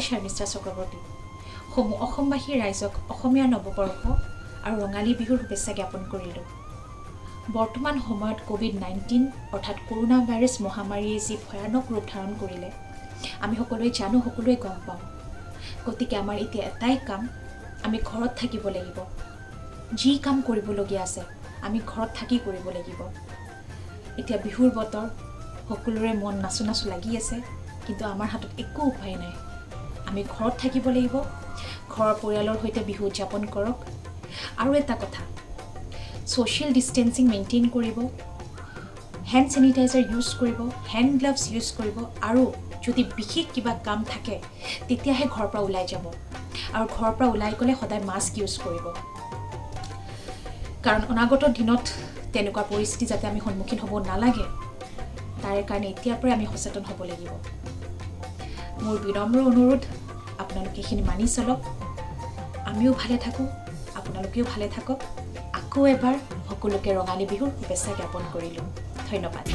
নমস্কাৰ মিষ্টাৰ চক্ৰৱৰ্তী। অসমবাসী ৰাইজক অসমীয়া নৱবৰ্ষ আৰু ৰঙালী বিহুৰ শুভেচ্ছা জ্ঞাপন কৰিলোঁ। বৰ্তমান সময়ত COVID-19 অৰ্থাৎ কৰোণা ভাইৰাছ মহামাৰীয়ে যি ভয়ানক ৰূপ ধাৰণ কৰিলে আমি সকলোৱে জানো, সকলোৱে গম পাওঁ। গতিকে আমাৰ এতিয়া এটাই কাম, আমি ঘৰত থাকিব লাগিব। যি কাম কৰিবলগীয়া আছে আমি ঘৰত থাকি কৰিব লাগিব। এতিয়া বিহুৰ বতৰ, সকলোৰে মন নাচো নাচো লাগি আছে, কিন্তু আমাৰ হাতত একো উপায় নাই। আমি ঘৰত থাকিব লাগিব, ঘৰৰ পৰিয়ালৰ সৈতে বিহু উদযাপন কৰক। আৰু এটা কথা, ছ'চিয়েল ডিষ্টেঞ্চিং মেইনটেইন কৰিব, হেণ্ড চেনিটাইজাৰ ইউজ কৰিব, হেণ্ড গ্লাভছ ইউজ কৰিব, আৰু যদি বিশেষ কিবা কাম থাকে তেতিয়াহে ঘৰৰ পৰা ওলাই যাব। আৰু ঘৰৰ পৰা ওলাই গ'লে সদায় মাস্ক ইউজ কৰিব, কাৰণ অনাগত দিনত তেনেকুৱা পৰিস্থিতি যাতে আমি সন্মুখীন হ'ব নালাগে, তাৰে কাৰণে এতিয়াৰ পৰাই আমি সচেতন হ'ব লাগিব। মোৰ বিনম্ৰ অনুৰোধ, আপোনালোকে এইখিনি মানি চলক। আমিও ভালে থাকোঁ, আপোনালোকেও ভালে থাকক। আকৌ এবাৰ সকলোকে ৰঙালী বিহুৰ শুভেচ্ছা জ্ঞাপন কৰিলোঁ। ধন্যবাদ।